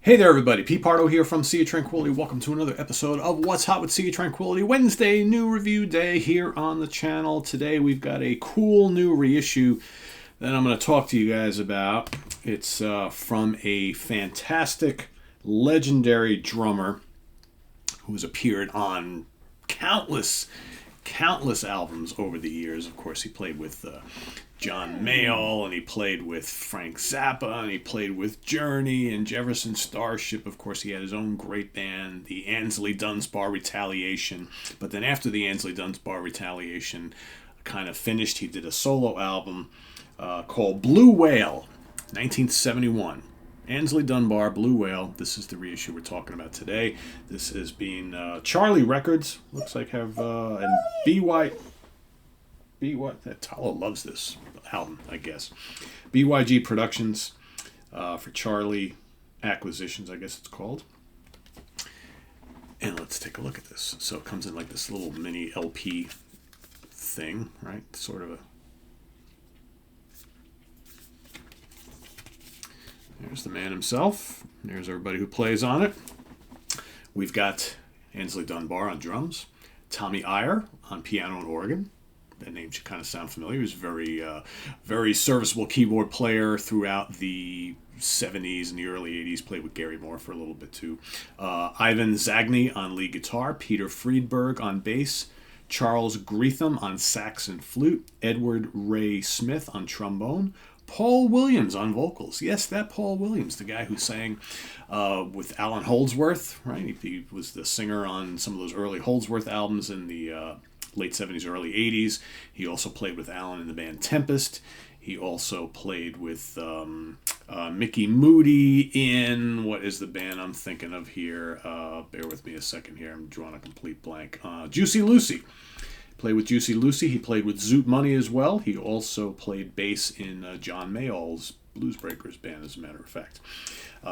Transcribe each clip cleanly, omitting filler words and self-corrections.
Hey there, everybody. Pete Pardo here from Sea of Tranquility. Welcome to another episode of What's Hot with Sea of Tranquility. Wednesday, new review day here on the channel. Today we've got a cool new reissue that I'm going to talk to you guys about. It's from a fantastic, legendary drummer who has appeared on countless albums over the years. Of course, he played with John Mayall, and he played with Frank Zappa, and he played with Journey and Jefferson Starship. Of course, he had his own great band, the Aynsley Dunbar Retaliation. But then after the Aynsley Dunbar Retaliation kind of finished, he did a solo album called Blue Whale, 1971. Aynsley Dunbar Blue Whale. This is the reissue we're talking about today. This has been Charlie Records. Looks like have and Talo loves this album, I guess. BYG Productions for Charlie Acquisitions, I guess it's called. And let's take a look at this. So it comes in like this little mini LP thing, right? Sort of a. There's the man himself. There's everybody who plays on it. We've got Aynsley Dunbar on drums, Tommy Iyer on piano and organ. That name should kind of sound familiar. He was very serviceable keyboard player throughout the 70s and the early 80s. Played with Gary Moore for a little bit too. Ivan Zagny on lead guitar, Peter Friedberg on bass, Charles Greetham on sax and flute, Edward Ray Smith on trombone, Paul Williams on vocals. Yes, that Paul Williams, the guy who sang with Alan Holdsworth, right? He was the singer on some of those early Holdsworth albums in the late 70s, early 80s. He also played with Alan in the band Tempest. He also played with Mickey Moody in, what is the band I'm thinking of here? Bear with me a second here. I'm drawing a complete blank. Juicy Lucy. Played with Juicy Lucy. He played with Zoot Money as well. He also played bass in John Mayall's Blues Breakers band, as a matter of fact.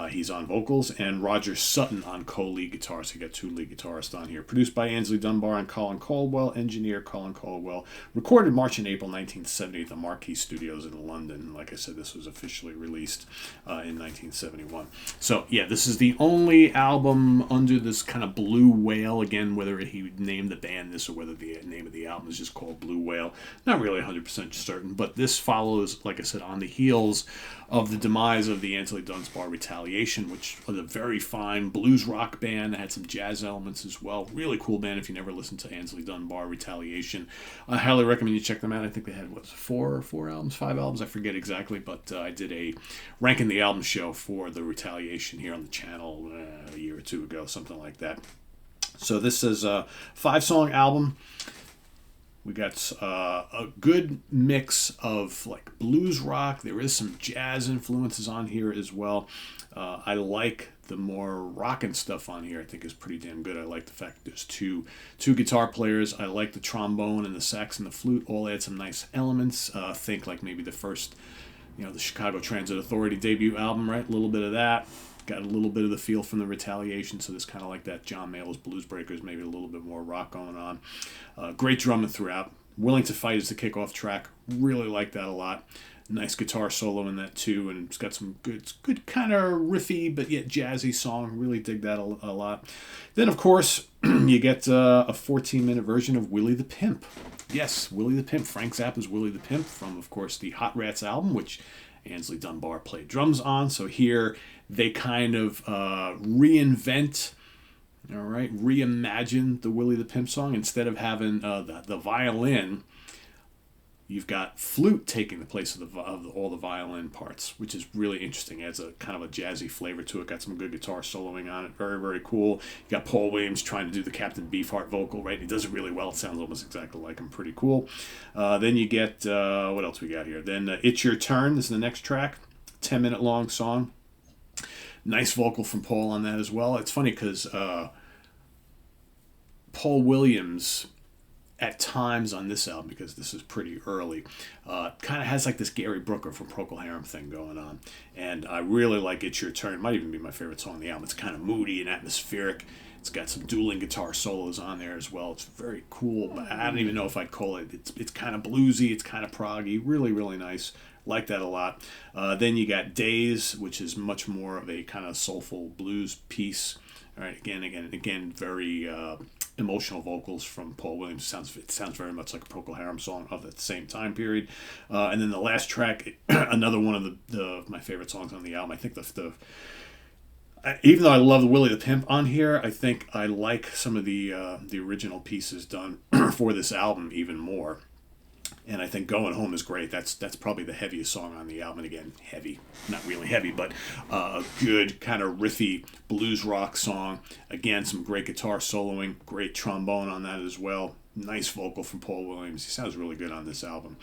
He's on vocals, and Roger Sutton on co-lead guitar. So you got two lead guitarists on here. Produced by Aynsley Dunbar and Colin Caldwell. Engineer Colin Caldwell. Recorded March and April 1970 at the Marquee Studios in London. Like I said, this was officially released in 1971. So yeah, this is the only album under this kind of Blue Whale. Again, whether he named the band this or whether the name of the album is just called Blue Whale, not really 100% certain. But this follows, like I said, on the heels of the demise of the Aynsley Dunbar Retaliation, which was a very fine blues rock band that had some jazz elements as well. Really cool band if you never listened to Aynsley Dunbar Retaliation. I highly recommend you check them out. I think they had, five albums? I forget exactly, but I did a ranking the album show for the Retaliation here on the channel a year or two ago, something like that. So this is a 5-song album. We got a good mix of like blues rock. There is some jazz influences on here as well. I like the more rockin' stuff on here. I think is pretty damn good. I like the fact there's two guitar players. I like the trombone and the sax and the flute. All add some nice elements. Think like maybe the first, the Chicago Transit Authority debut album, right? A little bit of that. Got a little bit of the feel from the Retaliation, so this kind of like that John Mayall's Blues Breakers, maybe a little bit more rock going on. Great drumming throughout. Willing to Fight is the kickoff track. Really like that a lot. Nice guitar solo in that too, and it's got some good kind of riffy but yet jazzy song. Really dig that a lot. Then of course you get a 14-minute version of Willie the Pimp. Yes, Willie the Pimp. Frank Zappa's Willie the Pimp from, of course, the Hot Rats album, which Aynsley Dunbar played drums on. So here they kind of reimagine the Willie the Pimp song. Instead of having the violin, you've got flute taking the place of all the violin parts, which is really interesting. It adds a kind of a jazzy flavor to it. Got some good guitar soloing on it. Very, very cool. You got Paul Williams trying to do the Captain Beefheart vocal, right? He does it really well. It sounds almost exactly like him. Pretty cool. Then you get, what else we got here? Then It's Your Turn is the next track. 10-minute long song. Nice vocal from Paul on that as well. It's funny because Paul Williams, at times on this album, because this is pretty early, kind of has like this Gary Brooker from Procol Harum thing going on. And I really like It's Your Turn. It might even be my favorite song on the album. It's kind of moody and atmospheric. It's got some dueling guitar solos on there as well. It's very cool, but I don't even know if I'd call it. It's kind of bluesy. It's kind of proggy. Really, really nice. Like that a lot. Then you got Days, which is much more of a kind of soulful blues piece. All right, again, very emotional vocals from Paul Williams. It sounds very much like a Procol Harum song of that same time period. And then the last track, another one of my favorite songs on the album. I think even though I love the Willie the Pimp on here, I think I like some of the original pieces done for this album even more. And I think Going Home is great. That's probably the heaviest song on the album. And again, heavy, not really heavy, but a good kind of riffy blues rock song. Again, some great guitar soloing, great trombone on that as well. Nice vocal from Paul Williams. He sounds really good on this album.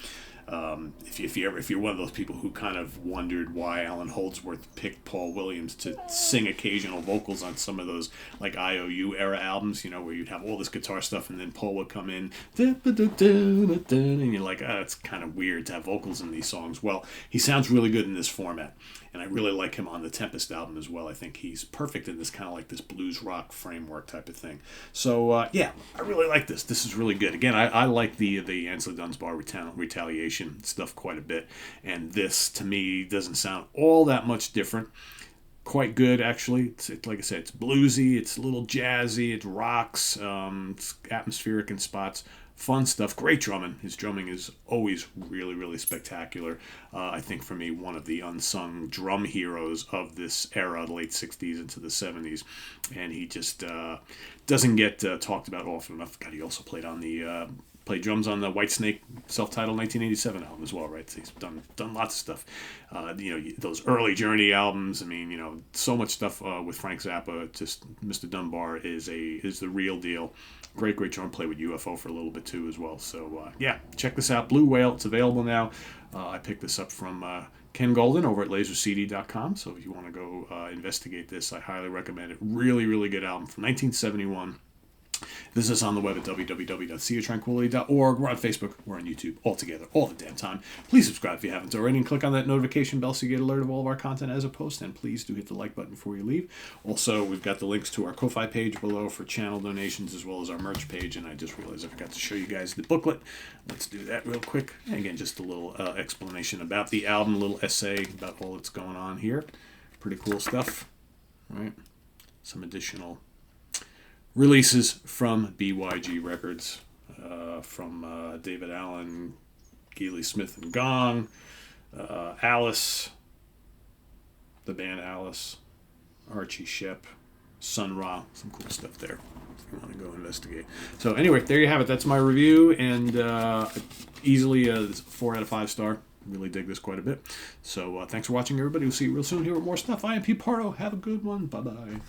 If you're one of those people who kind of wondered why Alan Holdsworth picked Paul Williams to sing occasional vocals on some of those like IOU era albums, where you'd have all this guitar stuff and then Paul would come in, and you're like, it's kind of weird to have vocals in these songs. Well, he sounds really good in this format, and I really like him on the Tempest album as well. I think he's perfect in this kind of like this blues rock framework type of thing. So yeah, I really like this. This is really good. Again, I like the Aynsley Dunbar Retaliation stuff quite a bit, and this to me doesn't sound all that much different. Quite good, actually. It's like I said, it's bluesy, it's a little jazzy, it rocks, it's atmospheric in spots. Fun stuff. Great drumming. His drumming is always really, really spectacular. I think for me, one of the unsung drum heroes of this era, the late 60s into the 70s. And he just doesn't get talked about often enough. God, he also played drums on the Whitesnake self-titled 1987 album as well, right? So he's done lots of stuff. Those early Journey albums. I mean, so much stuff with Frank Zappa. Just Mr. Dunbar is the real deal. Great drum play with UFO for a little bit too as well. So yeah, check this out. Blue Whale. It's available now. I picked this up from Ken Golden over at lasercd.com. So if you want to go investigate this, I highly recommend it. Really, really good album from 1971. Visit us on the web at www.seaoftranquility.org. We're on Facebook. We're on YouTube. All together, all the damn time. Please subscribe if you haven't already, and click on that notification bell so you get alert of all of our content as a post. And please do hit the like button before you leave. Also, we've got the links to our Ko-Fi page below for channel donations, as well as our merch page. And I just realized I forgot to show you guys the booklet. Let's do that real quick. And again, just a little explanation about the album, a little essay about all that's going on here. Pretty cool stuff. All right. Some additional releases from BYG Records, from David Allen, Geely Smith and Gong, Alice, the band Alice, Archie Shepp, Sun Ra, some cool stuff there if you want to go investigate. So anyway, there you have it. That's my review, and easily a 4 out of 5 star. Really dig this quite a bit. So thanks for watching, everybody. We'll see you real soon here with more stuff. I am Pete Pardo. Have a good one. Bye-bye.